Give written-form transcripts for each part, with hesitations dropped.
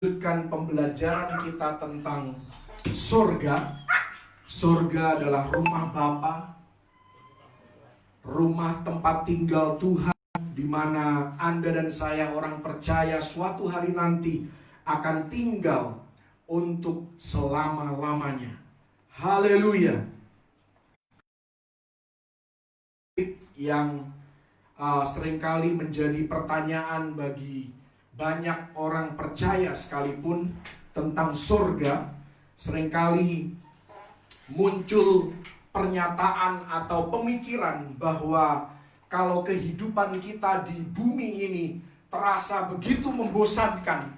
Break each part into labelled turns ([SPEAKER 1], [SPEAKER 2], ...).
[SPEAKER 1] Lanjutkan pembelajaran kita tentang surga. Surga adalah rumah Bapa, rumah tempat tinggal Tuhan, di mana Anda dan saya orang percaya suatu hari nanti akan tinggal untuk selama-lamanya. Haleluya. Yang seringkali menjadi pertanyaan bagi banyak orang percaya sekalipun tentang surga, seringkali muncul pernyataan atau pemikiran bahwa kalau kehidupan kita di bumi ini terasa begitu membosankan,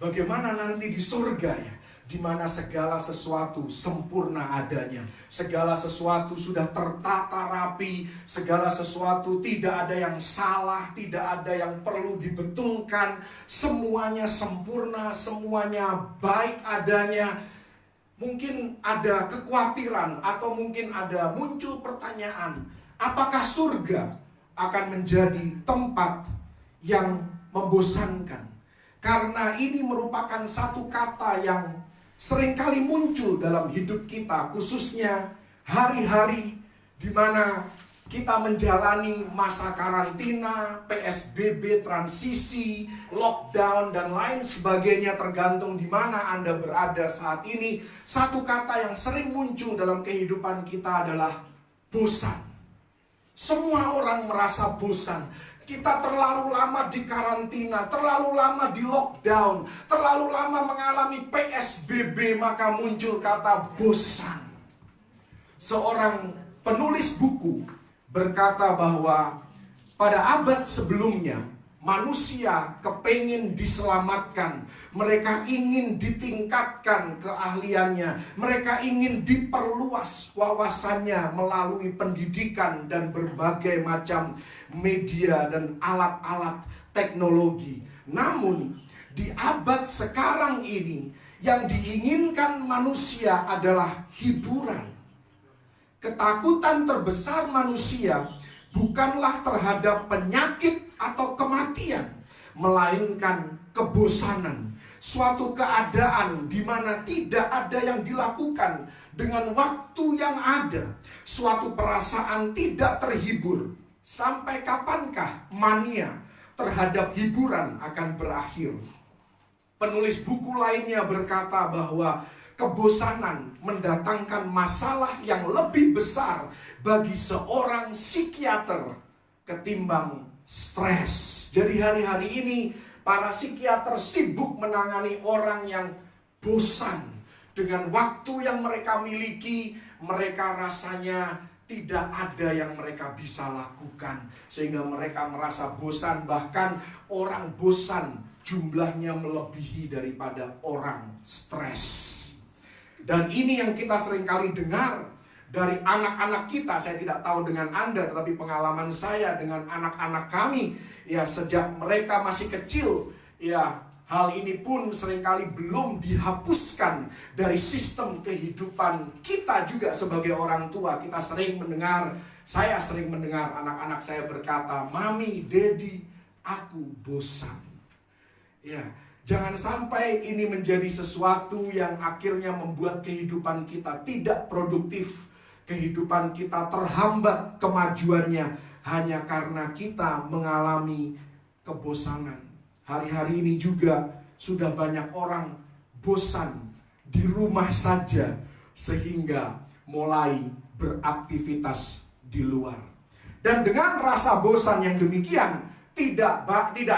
[SPEAKER 1] bagaimana nanti di surga ya, di mana segala sesuatu sempurna adanya, segala sesuatu sudah tertata rapi, segala sesuatu tidak ada yang salah, tidak ada yang perlu dibetulkan, semuanya sempurna, semuanya baik adanya. Mungkin ada kekhawatiran atau mungkin ada muncul pertanyaan, apakah surga akan menjadi tempat yang membosankan? Karena ini merupakan satu kata yang seringkali muncul dalam hidup kita, khususnya hari-hari di mana kita menjalani masa karantina, PSBB, transisi, lockdown, dan lain sebagainya, tergantung di mana Anda berada saat ini. Satu kata yang sering muncul dalam kehidupan kita adalah bosan. Semua orang merasa bosan. Kita terlalu lama di karantina, terlalu lama di lockdown, terlalu lama mengalami PSBB, maka muncul kata bosan. Seorang penulis buku berkata bahwa pada abad sebelumnya manusia kepingin diselamatkan, mereka ingin ditingkatkan keahliannya, mereka ingin diperluas wawasannya melalui pendidikan dan berbagai macam media dan alat-alat teknologi. Namun di abad sekarang ini yang diinginkan manusia adalah hiburan. Ketakutan terbesar manusia bukanlah terhadap penyakit atau kematian, melainkan kebosanan. Suatu keadaan di mana tidak ada yang dilakukan dengan waktu yang ada. Suatu perasaan tidak terhibur. Sampai kapankah mania terhadap hiburan akan berakhir? Penulis buku lainnya berkata bahwa kebosanan mendatangkan masalah yang lebih besar bagi seorang psikiater ketimbang stres. Jadi hari-hari ini para psikiater sibuk menangani orang yang bosan dengan waktu yang mereka miliki. Mereka rasanya tidak ada yang mereka bisa lakukan, sehingga mereka merasa bosan. Bahkan orang bosan jumlahnya melebihi daripada orang stres. Dan ini yang kita seringkali dengar dari anak-anak kita. Saya tidak tahu dengan Anda, tetapi pengalaman saya dengan anak-anak kami, ya sejak mereka masih kecil, ya hal ini pun seringkali belum dihapuskan dari sistem kehidupan kita juga sebagai orang tua. Kita sering mendengar, saya sering mendengar anak-anak saya berkata, "Mami, Daddy, aku bosan." Ya, jangan sampai ini menjadi sesuatu yang akhirnya membuat kehidupan kita tidak produktif. Kehidupan kita terhambat kemajuannya hanya karena kita mengalami kebosanan. Hari-hari ini juga sudah banyak orang bosan di rumah saja sehingga mulai beraktivitas di luar. Dan dengan rasa bosan yang demikian, tidak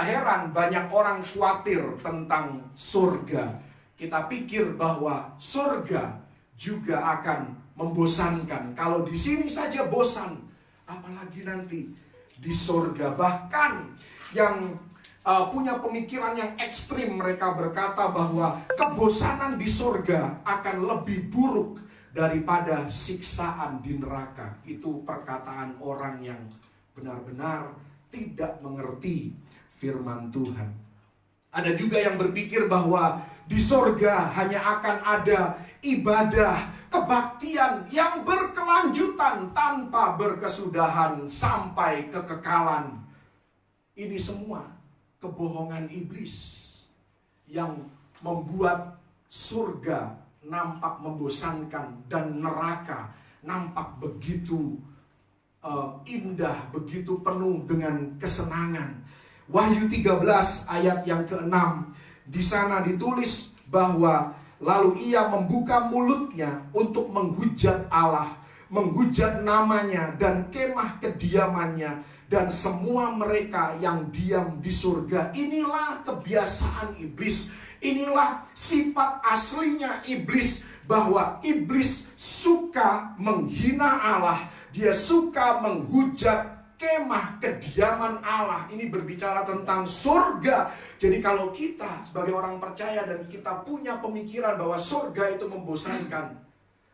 [SPEAKER 1] heran banyak orang khawatir tentang surga. Kita pikir bahwa surga juga akan membosankan. Kalau di sini saja bosan, apalagi nanti di surga. Bahkan yang punya pemikiran yang ekstrim, mereka berkata bahwa kebosanan di surga akan lebih buruk daripada siksaan di neraka. Itu perkataan orang yang benar-benar tidak mengerti firman Tuhan. Ada juga yang berpikir bahwa di surga hanya akan ada ibadah, kebaktian yang berkelanjutan tanpa berkesudahan sampai kekekalan. Ini semua kebohongan iblis yang membuat surga nampak membosankan dan neraka nampak begitu indah, begitu penuh dengan kesenangan. Wahyu 13 ayat yang ke-6, di sana ditulis bahwa lalu ia membuka mulutnya untuk menghujat Allah, menghujat namanya dan kemah kediamannya dan semua mereka yang diam di surga. Inilah kebiasaan iblis, inilah sifat aslinya iblis, bahwa iblis suka menghina Allah, dia suka menghujat kemah kediaman Allah. Ini berbicara tentang surga. Jadi kalau kita sebagai orang percaya dan kita punya pemikiran bahwa surga itu membosankan,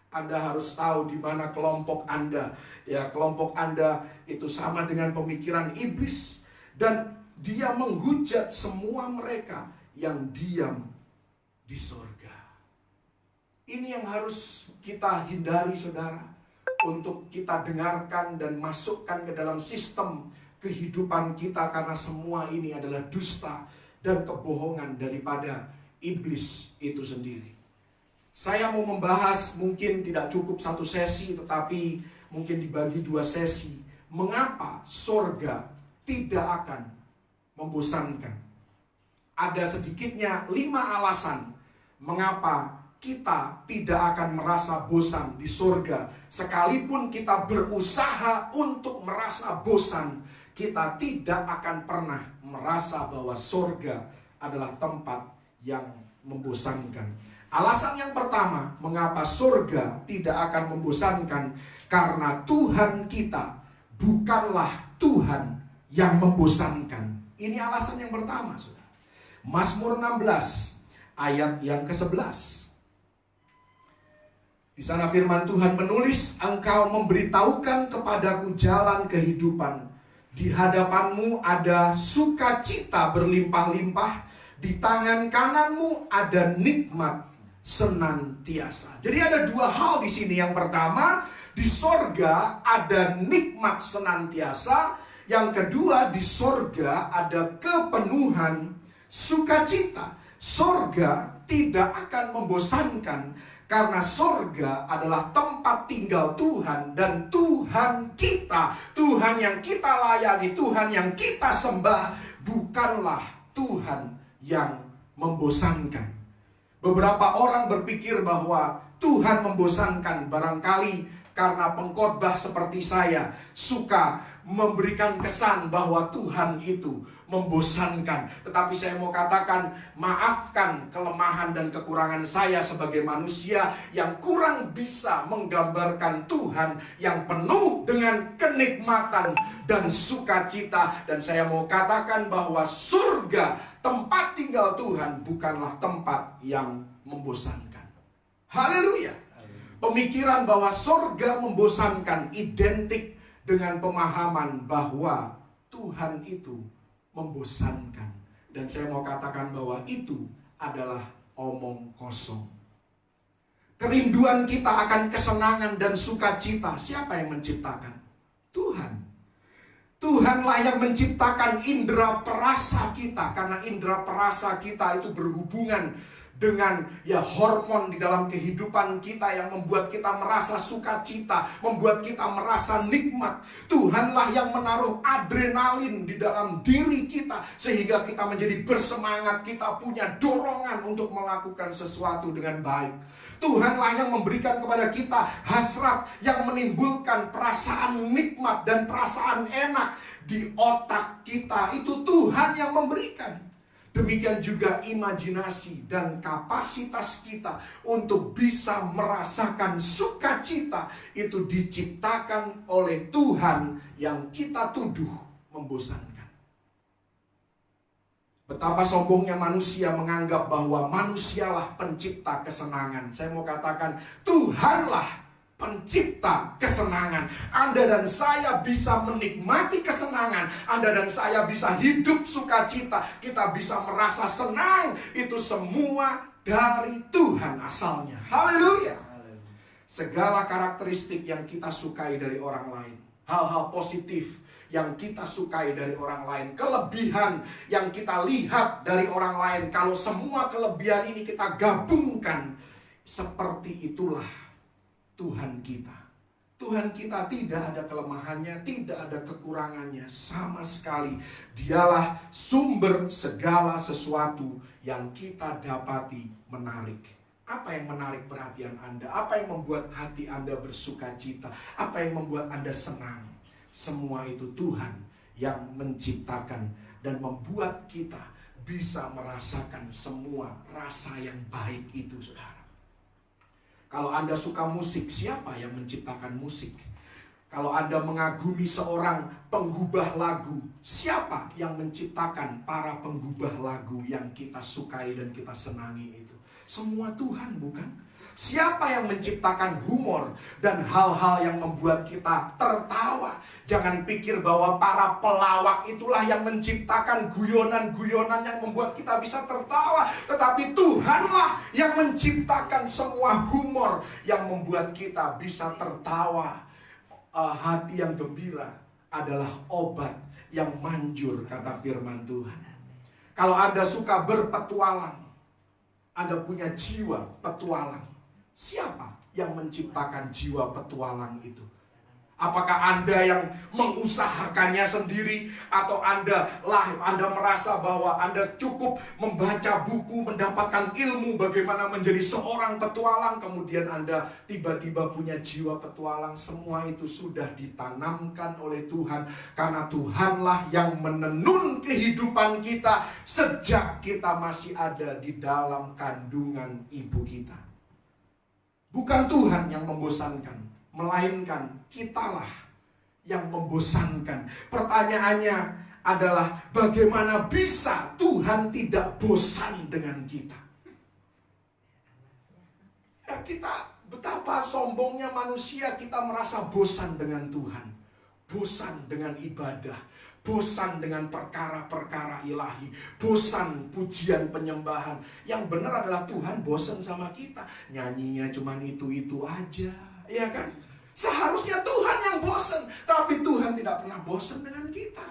[SPEAKER 1] Anda harus tahu di mana kelompok Anda. Ya, kelompok Anda itu sama dengan pemikiran iblis, dan dia menghujat semua mereka yang diam di surga. Ini yang harus kita hindari, saudara, untuk kita dengarkan dan masukkan ke dalam sistem kehidupan kita, karena semua ini adalah dusta dan kebohongan daripada iblis itu sendiri. Saya mau membahas, mungkin tidak cukup satu sesi, tetapi mungkin dibagi 2 sesi. Mengapa surga tidak akan membosankan? Ada sedikitnya 5 alasan mengapa kita tidak akan merasa bosan di surga. Sekalipun kita berusaha untuk merasa bosan, kita tidak akan pernah merasa bahwa surga adalah tempat yang membosankan. Alasan yang pertama, mengapa surga tidak akan membosankan, karena Tuhan kita bukanlah Tuhan yang membosankan. Ini alasan yang pertama, saudara. Mazmur 16 ayat yang ke-11. Di sana firman Tuhan menulis, engkau memberitahukan kepadaku jalan kehidupan. Di hadapanmu ada sukacita berlimpah-limpah. Di tangan kananmu ada nikmat senantiasa. Jadi ada 2 hal di sini. Yang pertama, di sorga ada nikmat senantiasa. Yang kedua, di sorga ada kepenuhan sukacita. Sorga tidak akan membosankan, karena sorga adalah tempat tinggal Tuhan, dan Tuhan kita, Tuhan yang kita layani, Tuhan yang kita sembah, bukanlah Tuhan yang membosankan. Beberapa orang berpikir bahwa Tuhan membosankan, barangkali karena pengkhotbah seperti saya suka memberikan kesan bahwa Tuhan itu membosankan. Tetapi saya mau katakan, maafkan kelemahan dan kekurangan saya sebagai manusia yang kurang bisa menggambarkan Tuhan yang penuh dengan kenikmatan dan sukacita. Dan saya mau katakan bahwa surga, tempat tinggal Tuhan, bukanlah tempat yang membosankan. Haleluya. Pemikiran bahwa surga membosankan identik dengan pemahaman bahwa Tuhan itu membosankan. Dan saya mau katakan bahwa itu adalah omong kosong. Kerinduan kita akan kesenangan dan sukacita, siapa yang menciptakan? Tuhan. Tuhanlah yang menciptakan indera perasa kita, karena indera perasa kita itu berhubungan dengan hormon di dalam kehidupan kita yang membuat kita merasa sukacita, membuat kita merasa nikmat. Tuhanlah yang menaruh adrenalin di dalam diri kita sehingga kita menjadi bersemangat, kita punya dorongan untuk melakukan sesuatu dengan baik. Tuhanlah yang memberikan kepada kita hasrat yang menimbulkan perasaan nikmat dan perasaan enak di otak kita. Itu Tuhan yang memberikan. Demikian juga imajinasi dan kapasitas kita untuk bisa merasakan sukacita itu diciptakan oleh Tuhan yang kita tuduh membosankan. Betapa sombongnya manusia menganggap bahwa manusialah pencipta kesenangan. Saya mau katakan, Tuhanlah pencipta kesenangan. Anda dan saya bisa menikmati kesenangan. Anda dan saya bisa hidup sukacita. Kita bisa merasa senang. Itu semua dari Tuhan asalnya. Haleluya. Segala karakteristik yang kita sukai dari orang lain, hal-hal positif yang kita sukai dari orang lain, kelebihan yang kita lihat dari orang lain. Kalau semua kelebihan ini kita gabungkan, seperti itulah Tuhan kita. Tuhan kita tidak ada kelemahannya, tidak ada kekurangannya sama sekali. Dialah sumber segala sesuatu yang kita dapati menarik. Apa yang menarik perhatian Anda? Apa yang membuat hati Anda bersuka cita? Apa yang membuat Anda senang? Semua itu Tuhan yang menciptakan dan membuat kita bisa merasakan semua rasa yang baik itu, saudara. Kalau Anda suka musik, siapa yang menciptakan musik? Kalau Anda mengagumi seorang penggubah lagu, siapa yang menciptakan para penggubah lagu yang kita sukai dan kita senangi itu? Semua Tuhan, bukan? Siapa yang menciptakan humor dan hal-hal yang membuat kita tertawa? Jangan pikir bahwa para pelawak itulah yang menciptakan guyonan-guyonan yang membuat kita bisa tertawa. Tetapi Tuhanlah yang menciptakan semua humor yang membuat kita bisa tertawa. Hati yang gembira adalah obat yang manjur, kata firman Tuhan. Kalau Anda suka berpetualang, Anda punya jiwa petualang. Siapa yang menciptakan jiwa petualang itu? Apakah Anda yang mengusahakannya sendiri, atau Anda merasa bahwa Anda cukup membaca buku, mendapatkan ilmu bagaimana menjadi seorang petualang, kemudian Anda tiba-tiba punya jiwa petualang? Semua itu sudah ditanamkan oleh Tuhan, karena Tuhanlah yang menenun kehidupan kita sejak kita masih ada di dalam kandungan ibu kita. Bukan Tuhan yang membosankan, melainkan kitalah yang membosankan. Pertanyaannya adalah, bagaimana bisa Tuhan tidak bosan dengan kita? Ya, betapa sombongnya manusia, kita merasa bosan dengan Tuhan, bosan dengan ibadah, bosan dengan perkara-perkara ilahi, bosan pujian penyembahan. Yang benar adalah Tuhan bosan sama kita, nyanyinya cuman itu-itu aja, ya kan? Seharusnya Tuhan yang bosan, tapi Tuhan tidak pernah bosan dengan kita.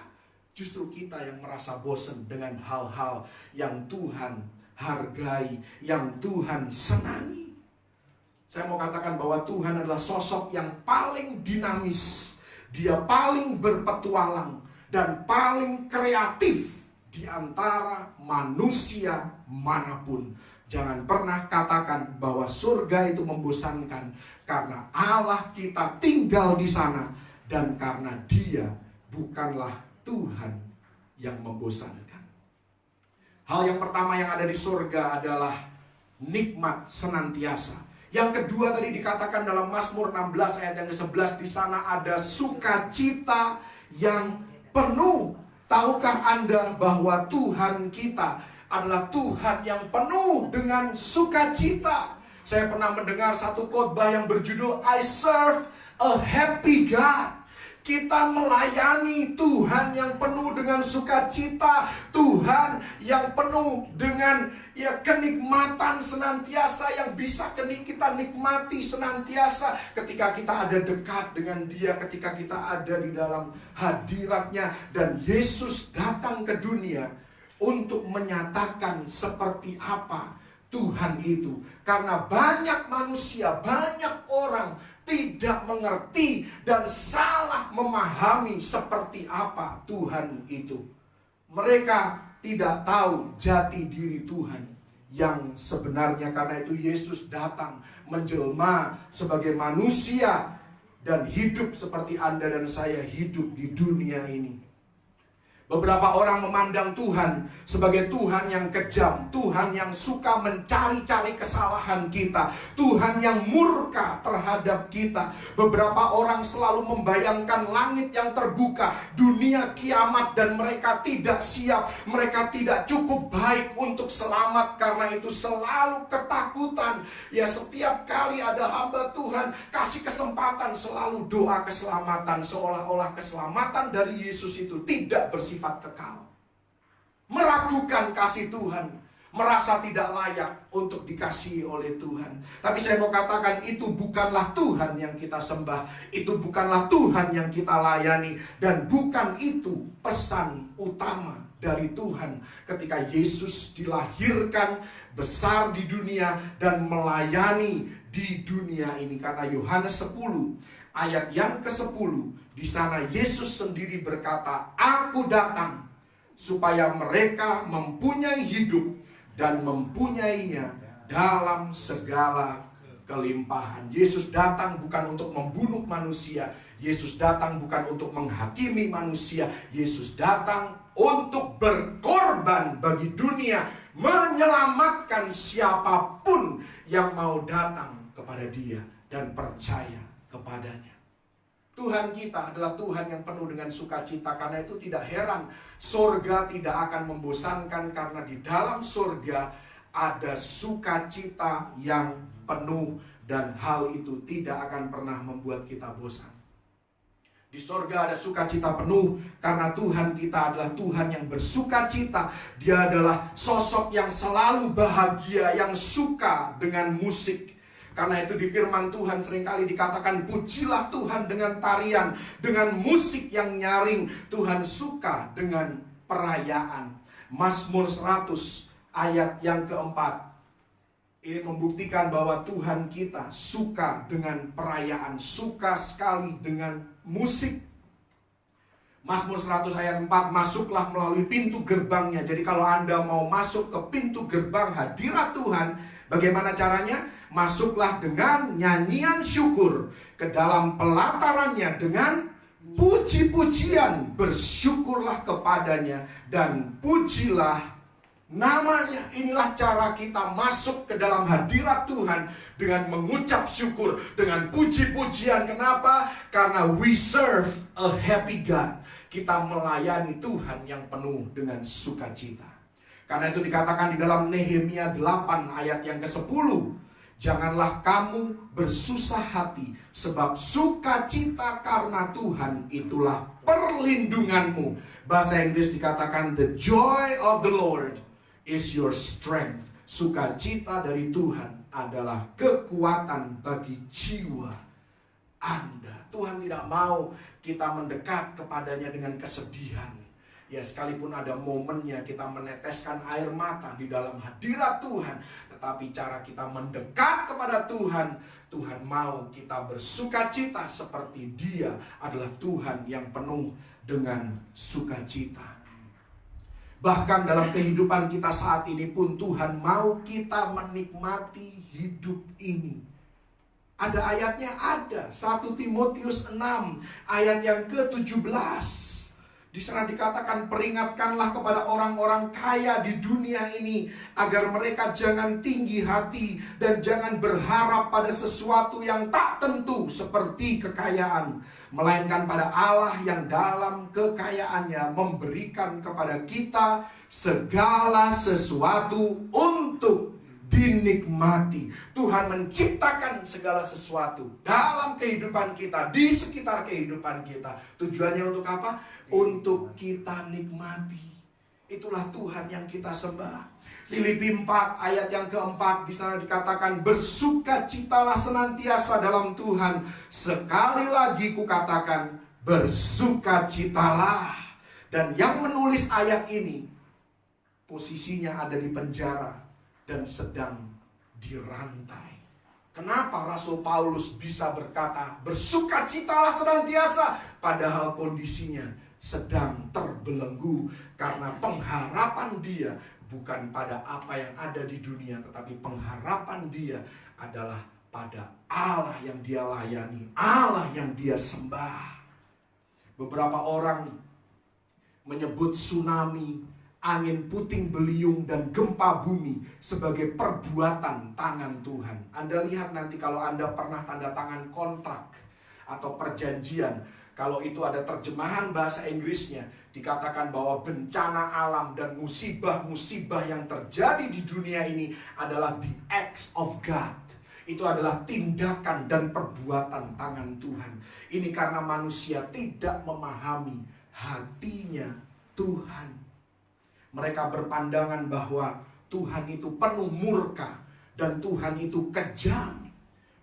[SPEAKER 1] Justru kita yang merasa bosan dengan hal-hal yang Tuhan hargai, yang Tuhan senangi. Saya mau katakan bahwa Tuhan adalah sosok yang paling dinamis. Dia paling berpetualang dan paling kreatif di antara manusia manapun. Jangan pernah katakan bahwa surga itu membosankan, karena Allah kita tinggal di sana, dan karena Dia bukanlah Tuhan yang membosankan. Hal yang pertama yang ada di surga adalah nikmat senantiasa. Yang kedua tadi dikatakan dalam Mazmur 16 ayat yang ke-11, di sana ada sukacita yang penuh. Tahukah Anda bahwa Tuhan kita adalah Tuhan yang penuh dengan sukacita? Saya pernah mendengar satu khotbah yang berjudul I Serve a Happy God. Kita melayani Tuhan yang penuh dengan sukacita, Tuhan yang penuh dengan kenikmatan senantiasa, yang bisa kita nikmati senantiasa ketika kita ada dekat dengan Dia, ketika kita ada di dalam hadiratnya. Dan Yesus datang ke dunia untuk menyatakan seperti apa Tuhan itu, karena banyak manusia, banyak orang tidak mengerti dan salah memahami seperti apa Tuhan itu. Mereka tidak tahu jati diri Tuhan yang sebenarnya. Karena itu Yesus datang menjelma sebagai manusia dan hidup seperti Anda dan saya hidup di dunia ini. Beberapa orang memandang Tuhan sebagai Tuhan yang kejam, Tuhan yang suka mencari-cari kesalahan kita, Tuhan yang murka terhadap kita. Beberapa orang selalu membayangkan langit yang terbuka, dunia kiamat, dan mereka tidak siap, mereka tidak cukup baik untuk selamat. Karena itu selalu ketakutan. Ya, setiap kali ada hamba Tuhan kasih kesempatan, selalu doa keselamatan, seolah-olah keselamatan dari Yesus itu tidak bersifat kekal. Meragukan kasih Tuhan, merasa tidak layak untuk dikasihi oleh Tuhan. Tapi saya mau katakan, itu bukanlah Tuhan yang kita sembah, itu bukanlah Tuhan yang kita layani, dan bukan itu pesan utama dari Tuhan ketika Yesus dilahirkan, besar di dunia, dan melayani di dunia ini. Karena Yohanes 10 ayat yang ke-10, di sana Yesus sendiri berkata, "Aku datang supaya mereka mempunyai hidup dan mempunyainya dalam segala kelimpahan." Yesus datang bukan untuk membunuh manusia. Yesus datang bukan untuk menghakimi manusia. Yesus datang untuk berkorban bagi dunia, menyelamatkan siapapun yang mau datang kepada Dia dan percaya kepadanya. Tuhan kita adalah Tuhan yang penuh dengan sukacita. Karena itu tidak heran surga tidak akan membosankan, karena di dalam surga ada sukacita yang penuh, dan hal itu tidak akan pernah membuat kita bosan. Di surga ada sukacita penuh karena Tuhan kita adalah Tuhan yang bersukacita. Dia adalah sosok yang selalu bahagia, yang suka dengan musik. Karena itu di firman Tuhan seringkali dikatakan, pujilah Tuhan dengan tarian, dengan musik yang nyaring. Tuhan suka dengan perayaan. Mazmur 100 ayat yang keempat, ini membuktikan bahwa Tuhan kita suka dengan perayaan, suka sekali dengan musik. Mazmur 100 ayat 4, masuklah melalui pintu gerbangnya. Jadi kalau Anda mau masuk ke pintu gerbang hadirat Tuhan, bagaimana caranya? Masuklah dengan nyanyian syukur, ke dalam pelatarannya dengan puji-pujian. Bersyukurlah kepadanya dan pujilah namanya. Inilah cara kita masuk ke dalam hadirat Tuhan, dengan mengucap syukur, dengan puji-pujian. Kenapa? Karena we serve a happy God. Kita melayani Tuhan yang penuh dengan sukacita. Karena itu dikatakan di dalam Nehemia 8 ayat yang ke-10, janganlah kamu bersusah hati, sebab sukacita karena Tuhan itulah perlindunganmu. Bahasa Inggris dikatakan, the joy of the Lord is your strength. Sukacita dari Tuhan adalah kekuatan bagi jiwa Anda. Tuhan tidak mau kita mendekat kepadanya dengan kesedihan. Ya, sekalipun ada momennya kita meneteskan air mata di dalam hadirat Tuhan, tetapi cara kita mendekat kepada Tuhan, Tuhan mau kita bersukacita seperti Dia adalah Tuhan yang penuh dengan sukacita. Bahkan dalam kehidupan kita saat ini pun Tuhan mau kita menikmati hidup ini. Ada ayatnya, ada 1 Timotius 6 ayat yang ke-17. Di sana dikatakan, peringatkanlah kepada orang-orang kaya di dunia ini, agar mereka jangan tinggi hati dan jangan berharap pada sesuatu yang tak tentu seperti kekayaan, melainkan pada Allah yang dalam kekayaannya memberikan kepada kita segala sesuatu untuk dinikmati. Tuhan menciptakan segala sesuatu dalam kehidupan kita, di sekitar kehidupan kita. Tujuannya untuk apa? Untuk kita nikmati. Itulah Tuhan yang kita sembah. Filipi 4 ayat yang keempat, di sana dikatakan, bersukacitalah senantiasa dalam Tuhan. Sekali lagi kukatakan, bersukacitalah. Dan yang menulis ayat ini posisinya ada di penjara dan sedang dirantai. Kenapa Rasul Paulus bisa berkata bersukacitalah senantiasa, padahal kondisinya sedang terbelenggu? Karena pengharapan dia bukan pada apa yang ada di dunia, tetapi pengharapan dia adalah pada Allah yang dia layani, Allah yang dia sembah. Beberapa orang menyebut tsunami, angin puting beliung, dan gempa bumi sebagai perbuatan tangan Tuhan. Anda lihat nanti kalau Anda pernah tanda tangan kontrak atau perjanjian, kalau itu ada terjemahan bahasa Inggrisnya, dikatakan bahwa bencana alam dan musibah-musibah yang terjadi di dunia ini adalah the acts of God. Itu adalah tindakan dan perbuatan tangan Tuhan. Ini karena manusia tidak memahami hatinya Tuhan. Mereka berpandangan bahwa Tuhan itu penuh murka dan Tuhan itu kejam.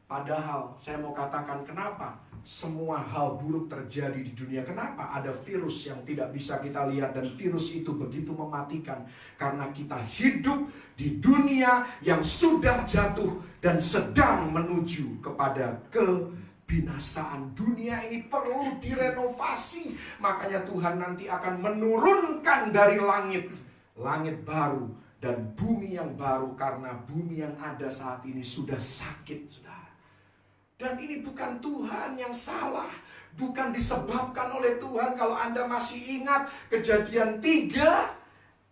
[SPEAKER 1] Padahal saya mau katakan kenapa semua hal buruk terjadi di dunia. Kenapa ada virus yang tidak bisa kita lihat dan virus itu begitu mematikan? Karena kita hidup di dunia yang sudah jatuh dan sedang menuju kepada kebinasaan. Dunia ini perlu direnovasi. Makanya Tuhan nanti akan menurunkan dari langit baru dan bumi yang baru, karena bumi yang ada saat ini sudah sakit, saudara. Dan ini bukan Tuhan yang salah, bukan disebabkan oleh Tuhan. Kalau Anda masih ingat Kejadian 3,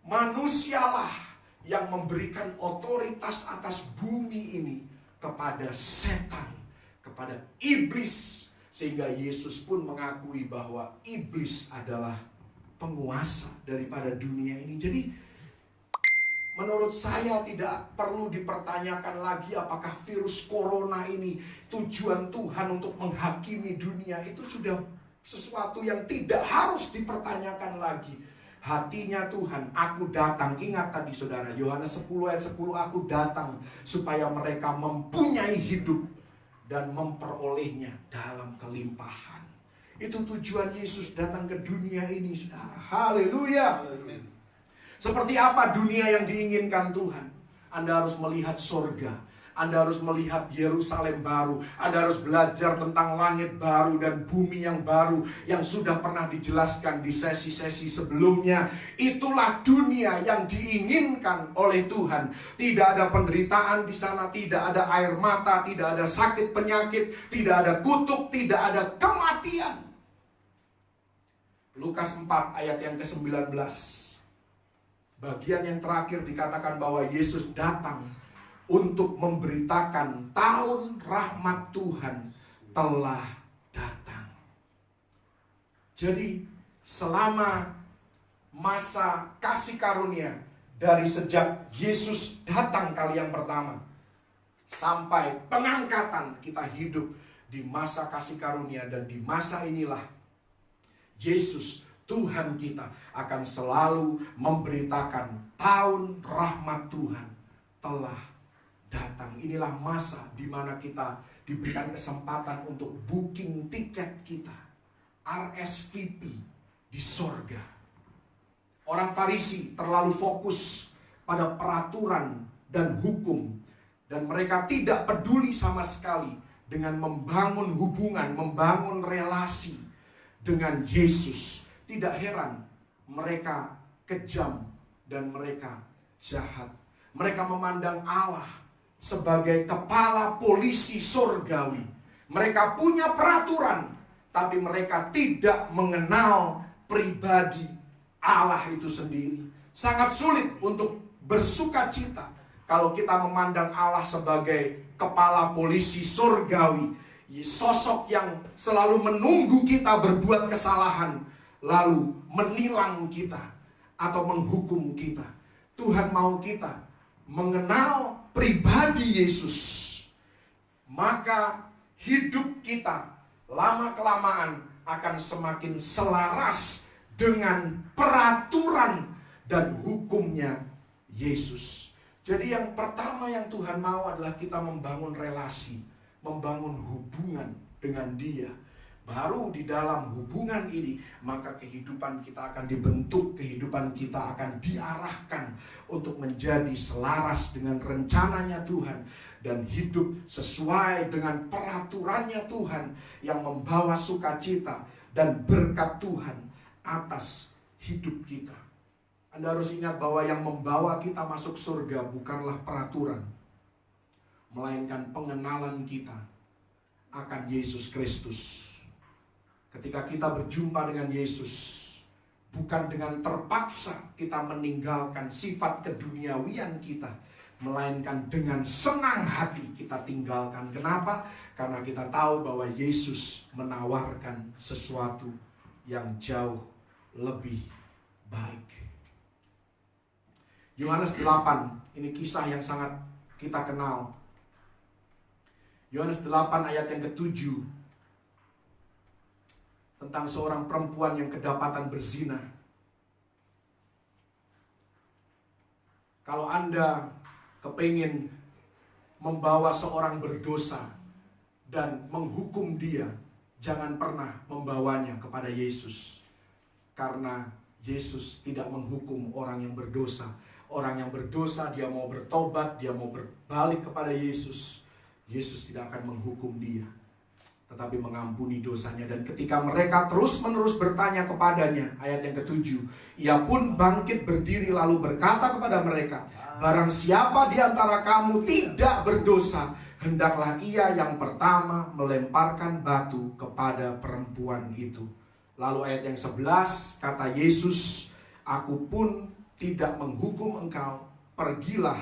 [SPEAKER 1] manusialah yang memberikan otoritas atas bumi ini kepada setan, kepada iblis. Sehingga Yesus pun mengakui bahwa iblis adalah penguasa daripada dunia ini. Jadi menurut saya tidak perlu dipertanyakan lagi apakah virus corona ini tujuan Tuhan untuk menghakimi dunia. Itu sudah sesuatu yang tidak harus dipertanyakan lagi. Hatinya Tuhan, aku datang. Ingat tadi saudara, Yohanes 10 ayat 10, aku datang supaya mereka mempunyai hidup dan memperolehnya dalam kelimpahan. Itu tujuan Yesus datang ke dunia ini, saudara. Haleluya. Seperti apa dunia yang diinginkan Tuhan? Anda harus melihat surga. Anda harus melihat Yerusalem baru. Anda harus belajar tentang langit baru dan bumi yang baru yang sudah pernah dijelaskan di sesi-sesi sebelumnya. Itulah dunia yang diinginkan oleh Tuhan. Tidak ada penderitaan di sana, tidak ada air mata, tidak ada sakit penyakit, tidak ada kutuk, tidak ada kematian. Lukas 4 ayat yang ke-19. Bagian yang terakhir dikatakan bahwa Yesus datang untuk memberitakan tahun rahmat Tuhan telah datang. Jadi selama masa kasih karunia, dari sejak Yesus datang kali yang pertama sampai pengangkatan, kita hidup di masa kasih karunia. Dan di masa inilah Yesus Tuhan kita akan selalu memberitakan tahun rahmat Tuhan telah datang. Inilah masa di mana kita diberikan kesempatan untuk booking tiket kita, RSVP di sorga. Orang Farisi terlalu fokus pada peraturan dan hukum, dan mereka tidak peduli sama sekali dengan membangun hubungan, membangun relasi dengan Yesus. Tidak heran mereka kejam dan mereka jahat. Mereka memandang Allah sebagai kepala polisi surgawi. Mereka punya peraturan, tapi mereka tidak mengenal pribadi Allah itu sendiri. Sangat sulit untuk bersuka cita kalau kita memandang Allah sebagai kepala polisi surgawi, sosok yang selalu menunggu kita berbuat kesalahan, lalu menilang kita atau menghukum kita. Tuhan mau kita mengenal pribadi Yesus. Maka hidup kita lama-kelamaan akan semakin selaras dengan peraturan dan hukumnya Yesus. Jadi yang pertama yang Tuhan mau adalah kita membangun relasi, membangun hubungan dengan Dia. Baru di dalam hubungan ini, maka kehidupan kita akan dibentuk, kehidupan kita akan diarahkan untuk menjadi selaras dengan rencananya Tuhan, dan hidup sesuai dengan peraturannya Tuhan yang membawa sukacita dan berkat Tuhan atas hidup kita. Anda harus ingat bahwa yang membawa kita masuk surga bukanlah peraturan, melainkan pengenalan kita akan Yesus Kristus. Ketika kita berjumpa dengan Yesus, bukan dengan terpaksa kita meninggalkan sifat keduniawian kita, melainkan dengan senang hati kita tinggalkan. Kenapa? Karena kita tahu bahwa Yesus menawarkan sesuatu yang jauh lebih baik. Yohanes 8, ini kisah yang sangat kita kenal. Yohanes 8 ayat yang ke-7, tentang seorang perempuan yang kedapatan berzina. Kalau Anda kepingin membawa seorang berdosa dan menghukum dia, jangan pernah membawanya kepada Yesus. Karena Yesus tidak menghukum orang yang berdosa. Orang yang berdosa, dia mau bertobat, dia mau berbalik kepada Yesus, Yesus tidak akan menghukum dia, tetapi mengampuni dosanya. Dan ketika mereka terus-menerus bertanya kepadanya, ayat yang ke-7, ia pun bangkit berdiri lalu berkata kepada mereka, barang siapa di antara kamu tidak berdosa, hendaklah ia yang pertama melemparkan batu kepada perempuan itu. Lalu ayat yang 11, kata Yesus, aku pun tidak menghukum engkau, pergilah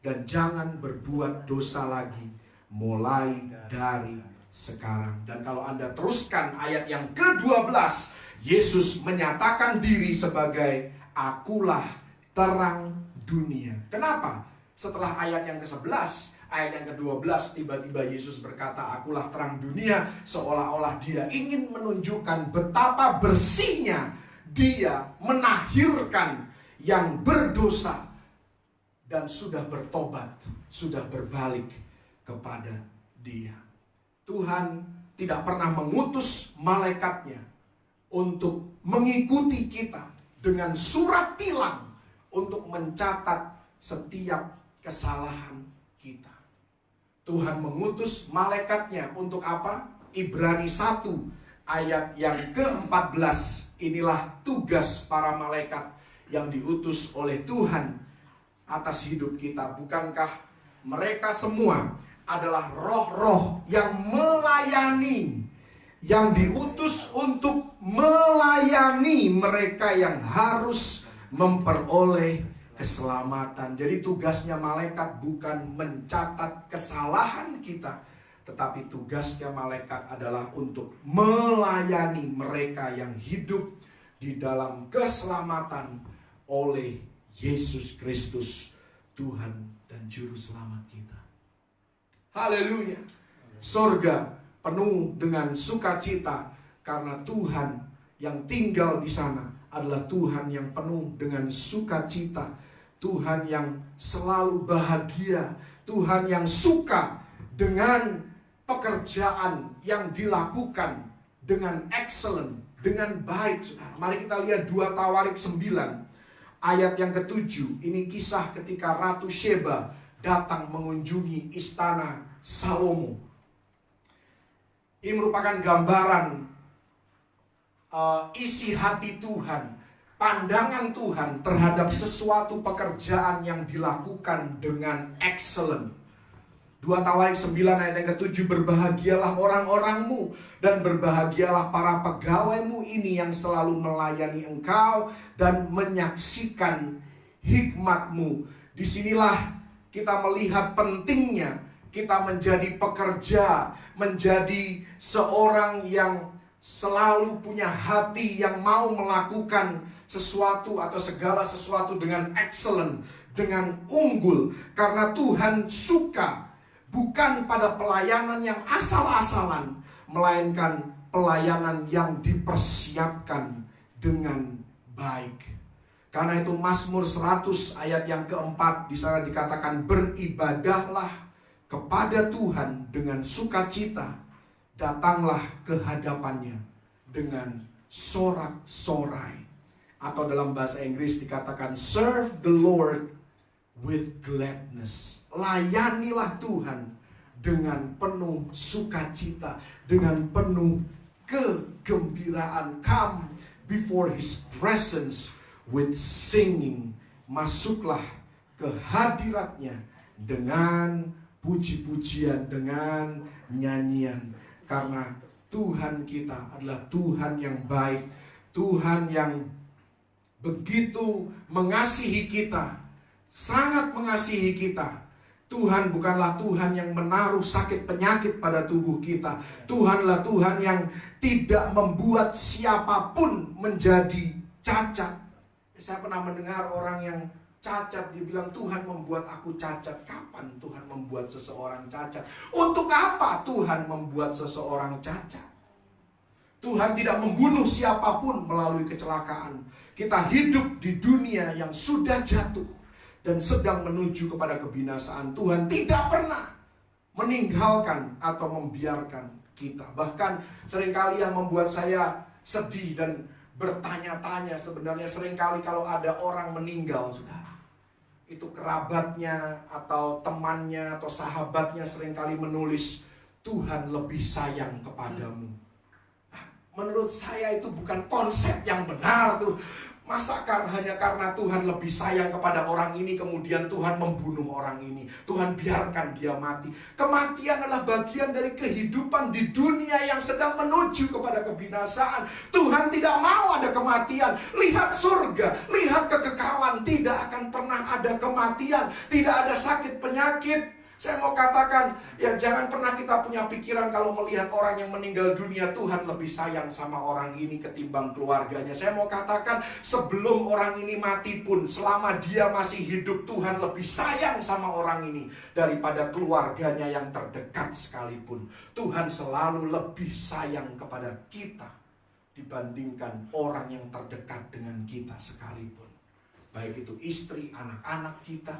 [SPEAKER 1] dan jangan berbuat dosa lagi mulai dari sekarang. Dan kalau Anda teruskan ayat yang ke-12, Yesus menyatakan diri sebagai akulah terang dunia. Kenapa? Setelah ayat yang ke-11, ayat yang ke-12 tiba-tiba Yesus berkata akulah terang dunia, seolah-olah dia ingin menunjukkan betapa bersihnya dia menahirkan yang berdosa dan sudah bertobat, sudah berbalik kepada dia. Tuhan tidak pernah mengutus malaikatnya untuk mengikuti kita dengan surat tilang untuk mencatat setiap kesalahan kita. Tuhan mengutus malaikatnya untuk apa? Ibrani 1 ayat yang ke-14. Inilah tugas para malaikat yang diutus oleh Tuhan atas hidup kita. Bukankah mereka semua adalah roh-roh yang melayani, yang diutus untuk melayani mereka yang harus memperoleh keselamatan. Jadi tugasnya malaikat bukan mencatat kesalahan kita, tetapi tugasnya malaikat adalah untuk melayani mereka yang hidup di dalam keselamatan oleh Yesus Kristus, Tuhan dan Juru Selamat kita. Haleluya. Surga penuh dengan sukacita karena Tuhan yang tinggal di sana adalah Tuhan yang penuh dengan sukacita, Tuhan yang selalu bahagia, Tuhan yang suka dengan pekerjaan yang dilakukan dengan excellent, dengan baik. Mari kita lihat 2 Tawarik 9 ayat yang ke-7. Ini kisah ketika Ratu Sheba datang mengunjungi istana Salomo. Ini merupakan gambaran isi hati Tuhan, pandangan Tuhan terhadap sesuatu pekerjaan yang dilakukan dengan excellent. 2 Tawarik 9 ayat yang ke-7, berbahagialah orang-orangmu dan berbahagialah para pegawaimu ini yang selalu melayani engkau dan menyaksikan hikmatmu. Disinilah kita melihat pentingnya kita menjadi pekerja, menjadi seorang yang selalu punya hati yang mau melakukan sesuatu atau segala sesuatu dengan excellent, dengan unggul. Karena Tuhan suka bukan pada pelayanan yang asal-asalan, melainkan pelayanan yang dipersiapkan dengan baik. Karena itu Mazmur 100 ayat yang ke-4 di sana dikatakan, beribadahlah kepada Tuhan dengan sukacita, datanglah ke hadapannya dengan sorak-sorai. Atau dalam bahasa Inggris dikatakan serve the Lord with gladness. Layanilah Tuhan dengan penuh sukacita, dengan penuh kegembiraan. Come before His presence with singing. Masuklah ke hadiratnya dengan puji-pujian, dengan nyanyian. Karena Tuhan kita adalah Tuhan yang baik, Tuhan yang begitu mengasihi kita, sangat mengasihi kita. Tuhan bukanlah Tuhan yang menaruh sakit penyakit pada tubuh kita. Tuhanlah Tuhan yang tidak membuat siapapun menjadi cacat. Saya pernah mendengar orang yang cacat, dia bilang Tuhan membuat aku cacat. Kapan Tuhan membuat seseorang cacat? Untuk apa Tuhan membuat seseorang cacat? Tuhan tidak membunuh siapapun melalui kecelakaan. Kita hidup di dunia yang sudah jatuh. dan sedang menuju kepada kebinasaan, Tuhan tidak pernah meninggalkan atau membiarkan kita. Bahkan seringkali yang membuat saya sedih dan bertanya-tanya, sebenarnya seringkali kalau ada orang meninggal, saudara, itu kerabatnya atau temannya atau sahabatnya seringkali menulis, Tuhan lebih sayang kepadamu. Nah, menurut saya itu bukan konsep yang benar tuh. Masa hanya karena Tuhan lebih sayang kepada orang ini, kemudian Tuhan membunuh orang ini, Tuhan biarkan dia mati. Kematian adalah bagian dari kehidupan di dunia yang sedang menuju kepada kebinasaan. Tuhan tidak mau ada kematian. Lihat surga, lihat kekekalan, tidak akan pernah ada kematian, tidak ada sakit penyakit. Saya mau katakan, ya jangan pernah kita punya pikiran kalau melihat orang yang meninggal dunia, Tuhan lebih sayang sama orang ini ketimbang keluarganya. Saya mau katakan, sebelum orang ini mati pun, selama dia masih hidup, Tuhan lebih sayang sama orang ini daripada keluarganya yang terdekat sekalipun. Tuhan selalu lebih sayang kepada kita dibandingkan orang yang terdekat dengan kita sekalipun. Baik itu istri, anak-anak kita,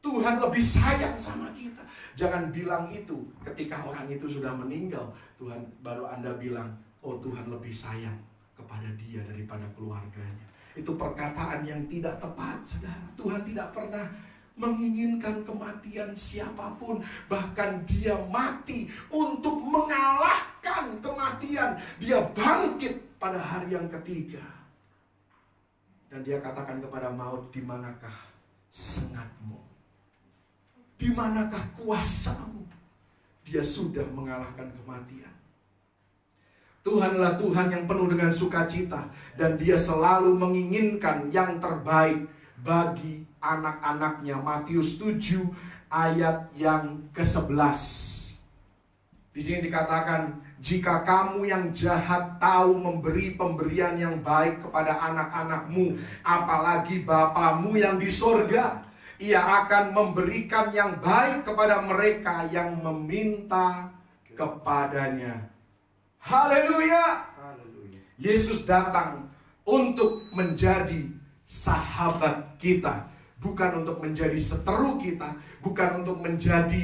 [SPEAKER 1] Tuhan lebih sayang sama kita. Jangan bilang itu ketika orang itu sudah meninggal. Tuhan baru Anda bilang, oh Tuhan lebih sayang kepada dia daripada keluarganya. Itu perkataan yang tidak tepat, saudara. Tuhan tidak pernah menginginkan kematian siapapun. Bahkan dia mati untuk mengalahkan kematian. Dia bangkit pada hari yang ketiga. Dan dia katakan kepada maut, di manakah sengatmu? Di manakah kuasamu? Dia sudah mengalahkan kematian. Tuhanlah Tuhan yang penuh dengan sukacita, dan dia selalu menginginkan yang terbaik bagi anak-anaknya. Matius 7 ayat yang ke-11. Di sini dikatakan, jika kamu yang jahat tahu memberi pemberian yang baik kepada anak-anakmu, apalagi Bapamu yang di sorga, Ia akan memberikan yang baik kepada mereka yang meminta kepadanya. Haleluya! Yesus datang untuk menjadi sahabat kita, bukan untuk menjadi seteru kita, bukan untuk menjadi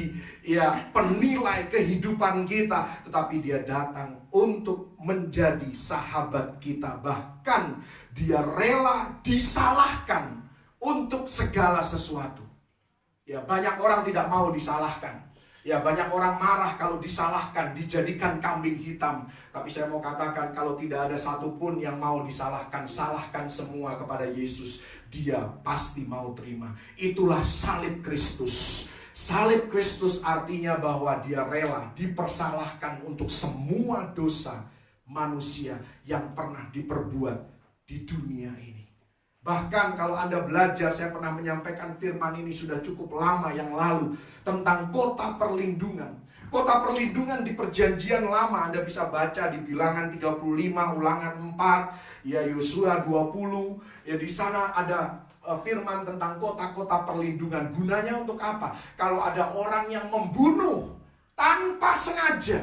[SPEAKER 1] penilai kehidupan kita, tetapi dia datang untuk menjadi sahabat kita. Bahkan dia rela disalahkan untuk segala sesuatu. Ya, banyak orang tidak mau disalahkan. Ya, banyak orang marah kalau disalahkan, dijadikan kambing hitam. Tapi saya mau katakan, kalau tidak ada satupun yang mau disalahkan, salahkan semua kepada Yesus. Dia pasti mau terima. Itulah salib Kristus. Salib Kristus artinya bahwa dia rela dipersalahkan untuk semua dosa manusia yang pernah diperbuat di dunia ini. Bahkan kalau Anda belajar, saya pernah menyampaikan firman ini sudah cukup lama yang lalu, tentang kota perlindungan. Kota perlindungan di perjanjian lama, Anda bisa baca di Bilangan 35, Ulangan 4, ya Yosua 20. Ya di sana ada firman tentang kota-kota perlindungan. Gunanya untuk apa? Kalau ada orang yang membunuh tanpa sengaja,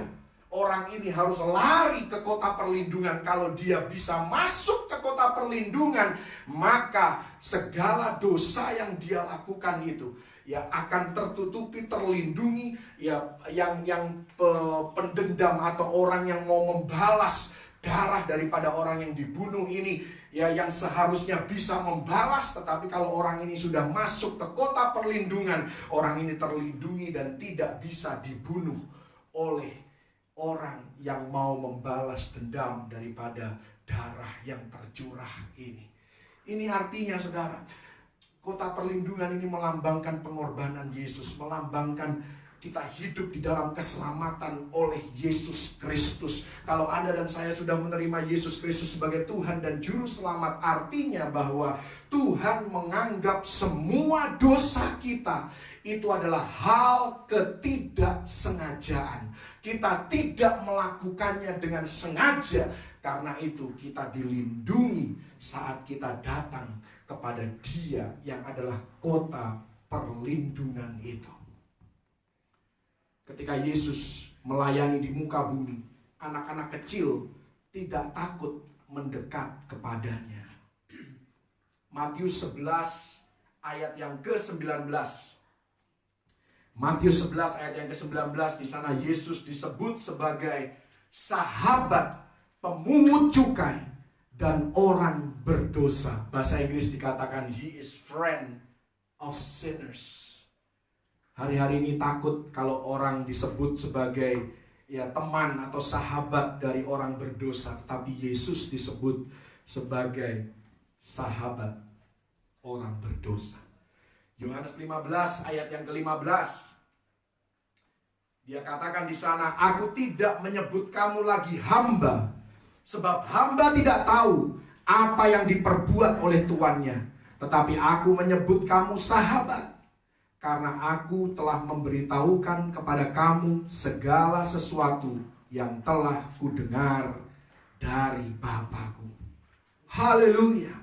[SPEAKER 1] orang ini harus lari ke kota perlindungan. Kalau dia bisa masuk ke kota perlindungan, maka segala dosa yang dia lakukan itu ya akan tertutupi, terlindungi. Ya, yang pendendam atau orang yang mau membalas darah daripada orang yang dibunuh ini, ya yang seharusnya bisa membalas, tetapi kalau orang ini sudah masuk ke kota perlindungan, orang ini terlindungi dan tidak bisa dibunuh oleh orang yang mau membalas dendam daripada darah yang tercurah ini. Ini artinya, saudara, kota perlindungan ini melambangkan pengorbanan Yesus, melambangkan kita hidup di dalam keselamatan oleh Yesus Kristus. Kalau Anda dan saya sudah menerima Yesus Kristus sebagai Tuhan dan Juru Selamat, artinya bahwa Tuhan menganggap semua dosa kita itu adalah hal ketidaksengajaan. Kita tidak melakukannya dengan sengaja. Karena itu kita dilindungi saat kita datang kepada Dia yang adalah kota perlindungan itu. Ketika Yesus melayani di muka bumi, anak-anak kecil tidak takut mendekat kepadanya. Matius 11 ayat yang ke-19. Matius 11 ayat yang ke-19, di sana Yesus disebut sebagai sahabat pemungut cukai dan orang berdosa. Bahasa Inggris dikatakan he is friend of sinners. Hari-hari ini takut kalau orang disebut sebagai teman atau sahabat dari orang berdosa, tapi Yesus disebut sebagai sahabat orang berdosa. Yohanes 15 ayat yang ke-15. Dia katakan di sana, aku tidak menyebut kamu lagi hamba, sebab hamba tidak tahu apa yang diperbuat oleh tuannya, tetapi aku menyebut kamu sahabat, karena aku telah memberitahukan kepada kamu segala sesuatu yang telah kudengar dari Bapa-Ku. Haleluya.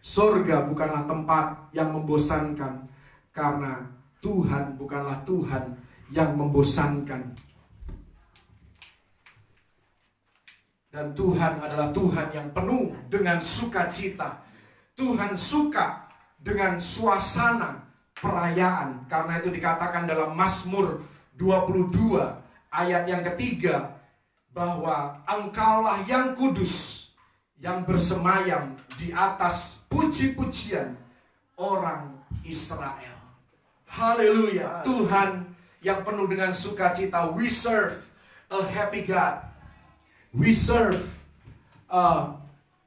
[SPEAKER 1] Sorga bukanlah tempat yang membosankan, karena Tuhan bukanlah Tuhan yang membosankan. Dan Tuhan adalah Tuhan yang penuh dengan sukacita. Tuhan suka dengan suasana perayaan. Karena itu dikatakan dalam Mazmur 22 ayat yang ketiga, bahwa Engkaulah yang kudus, yang bersemayam di atas puji-pujian orang Israel. Haleluya. Tuhan yang penuh dengan sukacita. We serve a happy God. We serve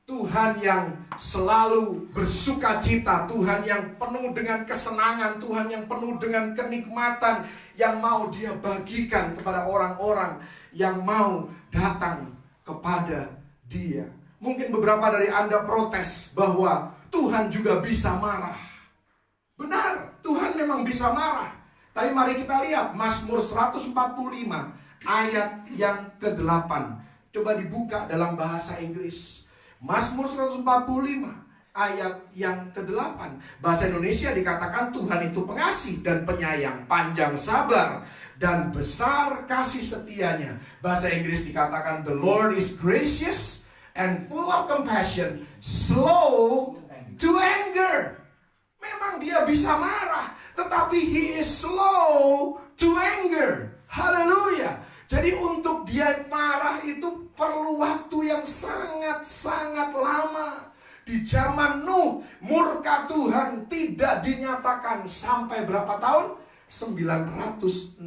[SPEAKER 1] Tuhan yang selalu bersukacita, Tuhan yang penuh dengan kesenangan, Tuhan yang penuh dengan kenikmatan yang mau Dia bagikan kepada orang-orang yang mau datang kepada Dia. Mungkin beberapa dari Anda protes bahwa Tuhan juga bisa marah. Benar, Tuhan memang bisa marah. Tapi mari kita lihat Mazmur 145 ayat yang ke-8. Coba dibuka dalam bahasa Inggris. Mazmur 145 ayat yang ke-8. Bahasa Indonesia dikatakan Tuhan itu pengasih dan penyayang, panjang sabar, dan besar kasih setianya. Bahasa Inggris dikatakan the Lord is gracious and full of compassion, slow to anger. Memang Dia bisa marah, tetapi He is slow to anger. Haleluya. Jadi untuk Dia marah itu perlu waktu yang sangat-sangat lama. Di zaman Nuh, murka Tuhan tidak dinyatakan sampai berapa tahun? 969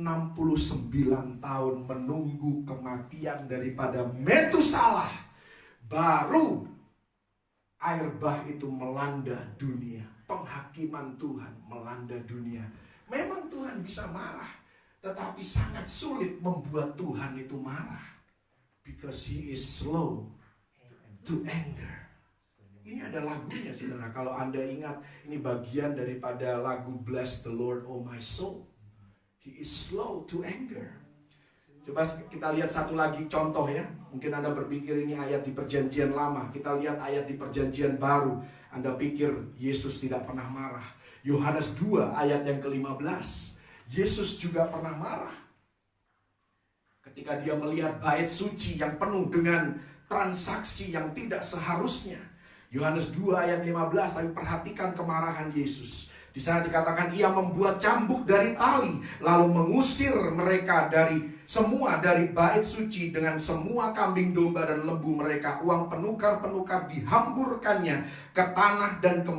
[SPEAKER 1] tahun menunggu kematian daripada Metusalah. Baru air bah itu melanda dunia. Penghakiman Tuhan melanda dunia. Memang Tuhan bisa marah, tetapi sangat sulit membuat Tuhan itu marah. Because He is slow to anger. Ini ada lagunya, saudara. Kalau Anda ingat, ini bagian daripada lagu Bless the Lord, oh my soul. He is slow to anger. Coba kita lihat satu lagi contoh ya. Mungkin Anda berpikir ini ayat di perjanjian lama. Kita lihat ayat di perjanjian baru. Anda pikir Yesus tidak pernah marah. Yohanes 2 ayat yang ke-15. Yesus juga pernah marah. Ketika Dia melihat bait suci yang penuh dengan transaksi yang tidak seharusnya. Yohanes 2 ayat 15, tapi perhatikan kemarahan Yesus. Di sana dikatakan Ia membuat cambuk dari tali, lalu mengusir mereka dari bait suci dengan semua kambing domba dan lembu mereka. Uang penukar-penukar dihamburkannya ke tanah dan ke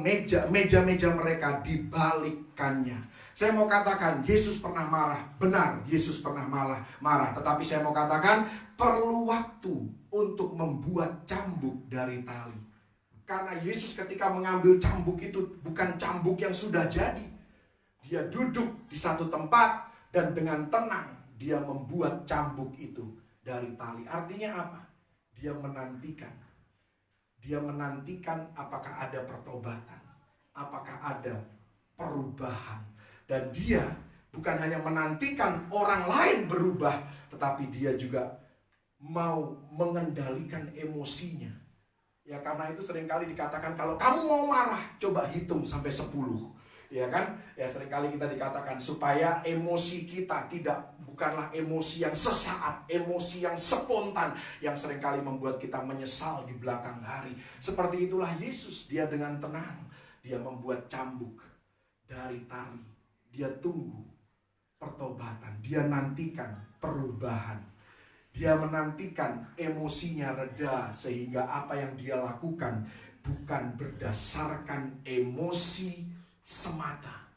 [SPEAKER 1] meja-meja mereka dibalikkannya. Saya mau katakan Yesus pernah marah. Benar, Yesus pernah marah. Tetapi saya mau katakan perlu waktu untuk membuat cambuk dari tali. Karena Yesus ketika mengambil cambuk itu bukan cambuk yang sudah jadi. Dia duduk di satu tempat dan dengan tenang Dia membuat cambuk itu dari tali. Artinya apa? Dia menantikan. Dia menantikan apakah ada pertobatan. Apakah ada perubahan. Dan Dia bukan hanya menantikan orang lain berubah, tetapi Dia juga mau mengendalikan emosinya. Ya karena itu seringkali dikatakan kalau kamu mau marah, coba hitung sampai 10. Ya kan? Ya seringkali kita dikatakan supaya emosi kita bukanlah emosi yang sesaat, emosi yang spontan, yang seringkali membuat kita menyesal di belakang hari. Seperti itulah Yesus, Dia dengan tenang, Dia membuat cambuk. dari tali. Dia tunggu pertobatan, dia nantikan perubahan. Dia menantikan emosinya reda sehingga apa yang dia lakukan bukan berdasarkan emosi semata,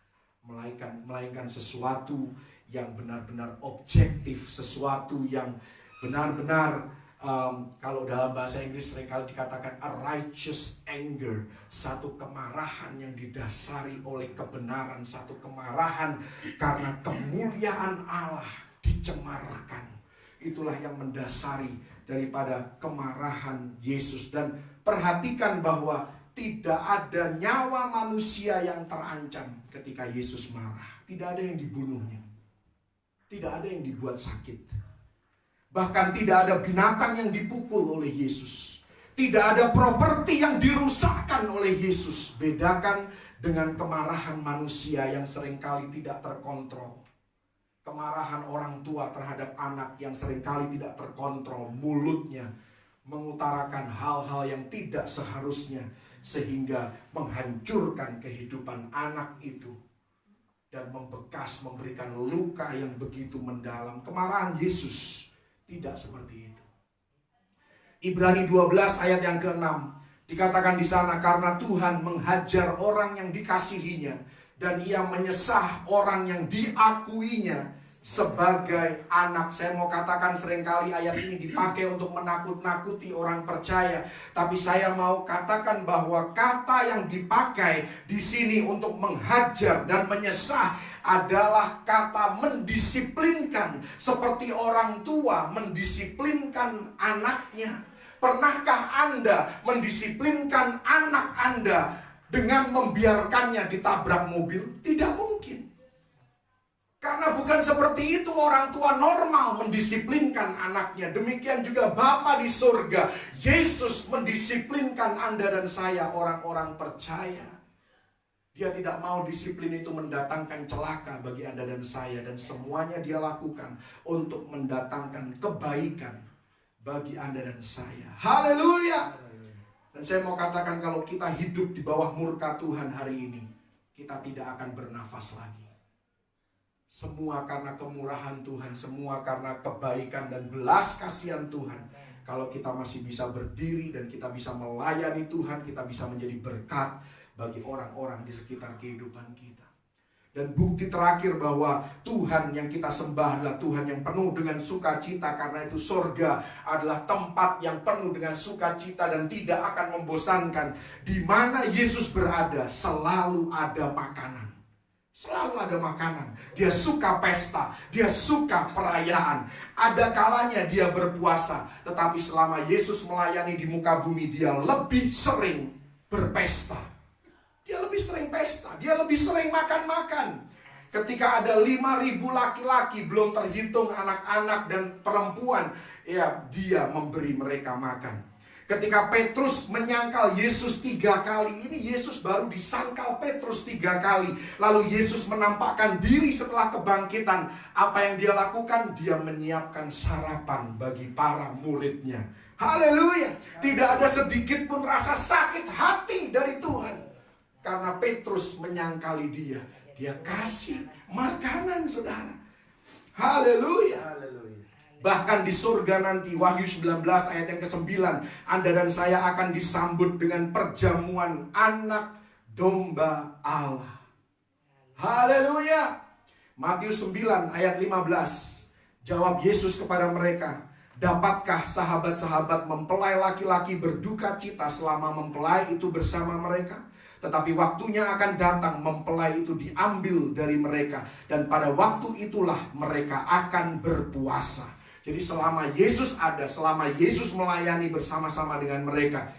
[SPEAKER 1] melainkan sesuatu yang benar-benar objektif, sesuatu yang benar-benar kalau dalam bahasa Inggris seringkali dikatakan a righteous anger, satu kemarahan yang didasari oleh kebenaran, satu kemarahan karena kemuliaan Allah dicemarkan. Itulah yang mendasari daripada kemarahan Yesus. Dan perhatikan bahwa tidak ada nyawa manusia yang terancam ketika Yesus marah. Tidak ada yang dibunuhnya, tidak ada yang dibuat sakit. Bahkan tidak ada binatang yang dipukul oleh Yesus. Tidak ada properti yang dirusakkan oleh Yesus. Bedakan dengan kemarahan manusia yang seringkali tidak terkontrol. Kemarahan orang tua terhadap anak yang seringkali tidak terkontrol. Mulutnya mengutarakan hal-hal yang tidak seharusnya, sehingga menghancurkan kehidupan anak itu dan membekas, memberikan luka yang begitu mendalam. Kemarahan Yesus tidak seperti itu. Ibrani 12 ayat yang ke-6 dikatakan di sana, karena Tuhan menghajar orang yang dikasihinya dan ia menyesah orang yang diakuinya sebagai anak. Saya mau katakan seringkali ayat ini dipakai untuk menakut-nakuti orang percaya, tapi saya mau katakan bahwa kata yang dipakai di sini untuk menghajar dan menyesah adalah kata mendisiplinkan, seperti orang tua mendisiplinkan anaknya. Pernahkah Anda mendisiplinkan anak Anda dengan membiarkannya ditabrak mobil? Tidak mungkin. Karena bukan seperti itu orang tua normal mendisiplinkan anaknya. Demikian juga Bapa di surga. Yesus mendisiplinkan Anda dan saya, orang-orang percaya. Dia tidak mau disiplin itu mendatangkan celaka bagi Anda dan saya. Dan semuanya dia lakukan untuk mendatangkan kebaikan bagi Anda dan saya. Haleluya. Dan saya mau katakan, kalau kita hidup di bawah murka Tuhan hari ini, kita tidak akan bernafas lagi. Semua karena kemurahan Tuhan, semua karena kebaikan dan belas kasihan Tuhan. Kalau kita masih bisa berdiri dan kita bisa melayani Tuhan, kita bisa menjadi berkat bagi orang-orang di sekitar kehidupan kita. Dan bukti terakhir bahwa Tuhan yang kita sembah adalah Tuhan yang penuh dengan sukacita. Karena itu surga adalah tempat yang penuh dengan sukacita dan tidak akan membosankan. Di mana Yesus berada, selalu ada makanan. Selalu ada makanan. Dia suka pesta, dia suka perayaan. Ada kalanya dia berpuasa, tetapi selama Yesus melayani di muka bumi, dia lebih sering berpesta. Dia lebih sering pesta, dia lebih sering makan-makan. Ketika ada 5.000 laki-laki, belum terhitung anak-anak dan perempuan, ya dia memberi mereka makan. Ketika Petrus menyangkal Yesus 3 kali, ini Yesus baru disangkal Petrus 3 kali. Lalu Yesus menampakkan diri setelah kebangkitan. Apa yang dia lakukan? Dia menyiapkan sarapan bagi para muridnya. Haleluya. Tidak ada sedikit pun rasa sakit hati dari Tuhan, karena Petrus menyangkali dia. Dia kasih makanan, saudara. Haleluya. Bahkan di surga nanti, Wahyu 19 ayat yang ke-9, Anda dan saya akan disambut dengan perjamuan anak domba Allah. Haleluya. Matius 9 ayat 15. Jawab Yesus kepada mereka, dapatkah sahabat-sahabat mempelai laki-laki berduka cita selama mempelai itu bersama mereka? Tetapi waktunya akan datang, mempelai itu diambil dari mereka, dan pada waktu itulah mereka akan berpuasa. Jadi selama Yesus ada, selama Yesus melayani bersama-sama dengan mereka,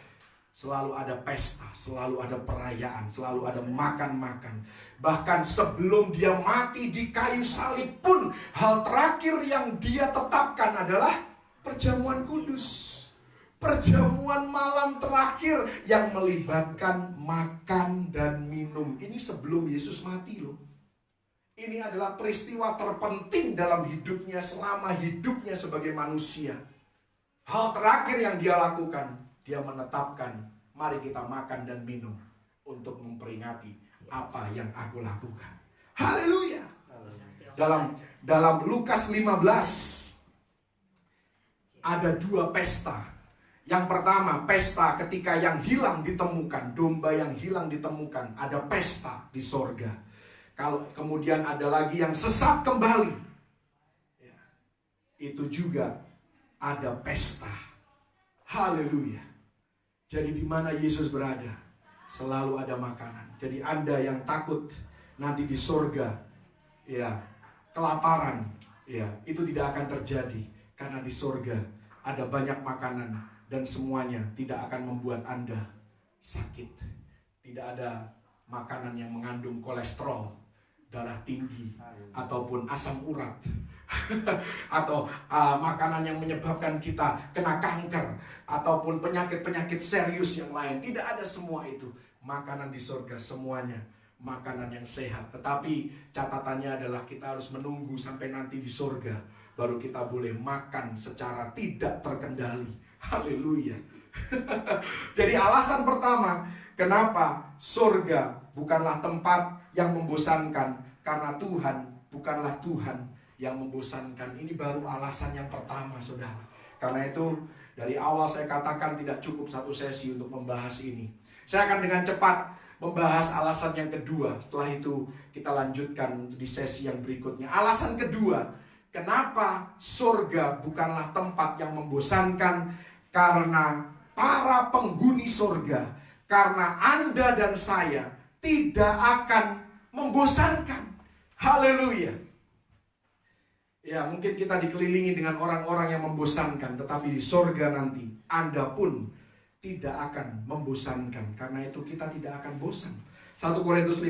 [SPEAKER 1] selalu ada pesta, selalu ada perayaan, selalu ada makan-makan. Bahkan sebelum dia mati di kayu salib pun, hal terakhir yang dia tetapkan adalah perjamuan kudus. Perjamuan malam terakhir yang melibatkan makan dan minum. Ini sebelum Yesus mati loh. Ini adalah peristiwa terpenting dalam hidupnya selama hidupnya sebagai manusia. Hal terakhir yang dia lakukan, dia menetapkan, mari kita makan dan minum untuk memperingati apa yang aku lakukan. Haleluya. Dalam Lukas 15 ada 2 pesta. Yang pertama, pesta ketika yang hilang ditemukan, domba yang hilang ditemukan, ada pesta di sorga. Kalau kemudian ada lagi yang sesat kembali, ya, itu juga ada pesta. Haleluya. Jadi di mana Yesus berada, selalu ada makanan. Jadi Anda yang takut nanti di sorga, ya, kelaparan, ya, itu tidak akan terjadi. Karena di sorga ada banyak makanan. Dan semuanya tidak akan membuat Anda sakit. Tidak ada makanan yang mengandung kolesterol, darah tinggi, ataupun asam urat. Atau makanan yang menyebabkan kita kena kanker, ataupun penyakit-penyakit serius yang lain. Tidak ada semua itu. Makanan di surga semuanya makanan yang sehat. Tetapi catatannya adalah kita harus menunggu sampai nanti di surga, baru kita boleh makan secara tidak terkendali. Haleluya. Jadi alasan pertama, kenapa surga bukanlah tempat yang membosankan, karena Tuhan bukanlah Tuhan yang membosankan. Ini baru alasan yang pertama, saudara. Karena itu dari awal saya katakan tidak cukup 1 sesi untuk membahas ini. Saya akan dengan cepat membahas alasan yang kedua. Setelah itu kita lanjutkan di sesi yang berikutnya. Alasan kedua, kenapa surga bukanlah tempat yang membosankan? Karena para penghuni surga, karena Anda dan saya tidak akan membosankan. Haleluya. Ya, mungkin kita dikelilingi dengan orang-orang yang membosankan, tetapi di surga nanti Anda pun tidak akan membosankan. Karena itu kita tidak akan bosan. 1 Korintus 15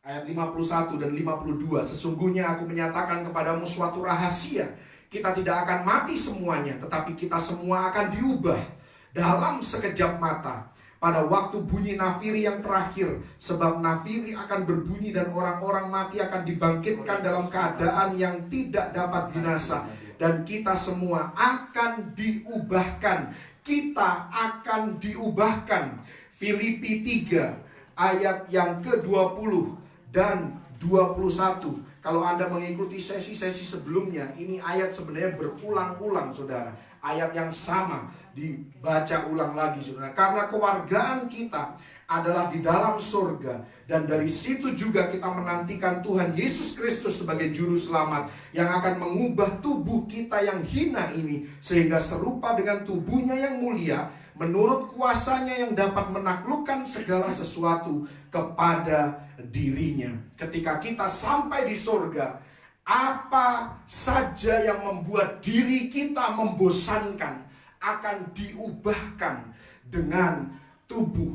[SPEAKER 1] ayat 51 dan 52. Sesungguhnya aku menyatakan kepadamu suatu rahasia. Kita tidak akan mati semuanya, tetapi kita semua akan diubah dalam sekejap mata. Pada waktu bunyi nafiri yang terakhir. Sebab nafiri akan berbunyi dan orang-orang mati akan dibangkitkan dalam keadaan yang tidak dapat binasa. Dan kita semua akan diubahkan. Kita akan diubahkan. Filipi 3 ayat yang ke-20 dan 21. Kalau Anda mengikuti sesi-sesi sebelumnya, ini ayat sebenarnya berulang-ulang, saudara. Ayat yang sama dibaca ulang lagi, saudara. Karena kewargaan kita adalah di dalam surga. Dan dari situ juga kita menantikan Tuhan Yesus Kristus sebagai juru selamat, yang akan mengubah tubuh kita yang hina ini, sehingga serupa dengan tubuhnya yang mulia, menurut kuasanya yang dapat menaklukkan segala sesuatu kepada dirinya. Ketika kita sampai di surga, apa saja yang membuat diri kita membosankan akan diubahkan dengan tubuh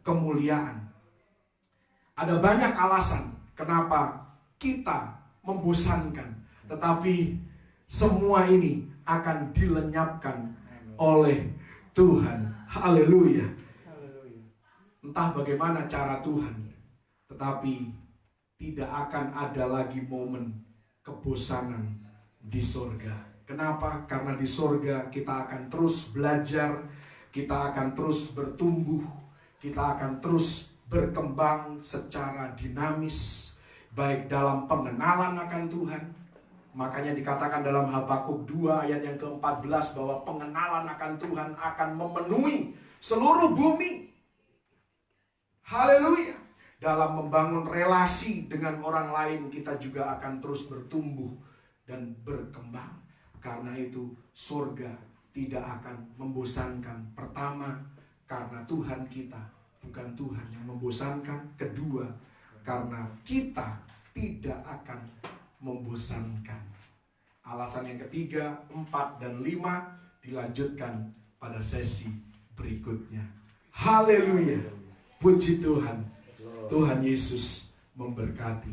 [SPEAKER 1] kemuliaan. Ada banyak alasan kenapa kita membosankan, tetapi semua ini akan dilenyapkan oleh Tuhan. Haleluya. Entah bagaimana cara Tuhan, tetapi tidak akan ada lagi momen kebosanan di surga. Kenapa? Karena di surga kita akan terus belajar, kita akan terus bertumbuh, kita akan terus berkembang secara dinamis, baik dalam pengenalan akan Tuhan. Makanya dikatakan dalam Habakuk 2 ayat yang ke-14 bahwa pengenalan akan Tuhan akan memenuhi seluruh bumi. Haleluya. Dalam membangun relasi dengan orang lain, kita juga akan terus bertumbuh dan berkembang. Karena itu surga tidak akan membosankan. Pertama, karena Tuhan kita bukan Tuhan yang membosankan. Kedua, karena kita tidak akan membosankan. Alasan yang ketiga, 4 dan 5 dilanjutkan pada sesi berikutnya. Haleluya. Puji Tuhan. Tuhan Yesus memberkati.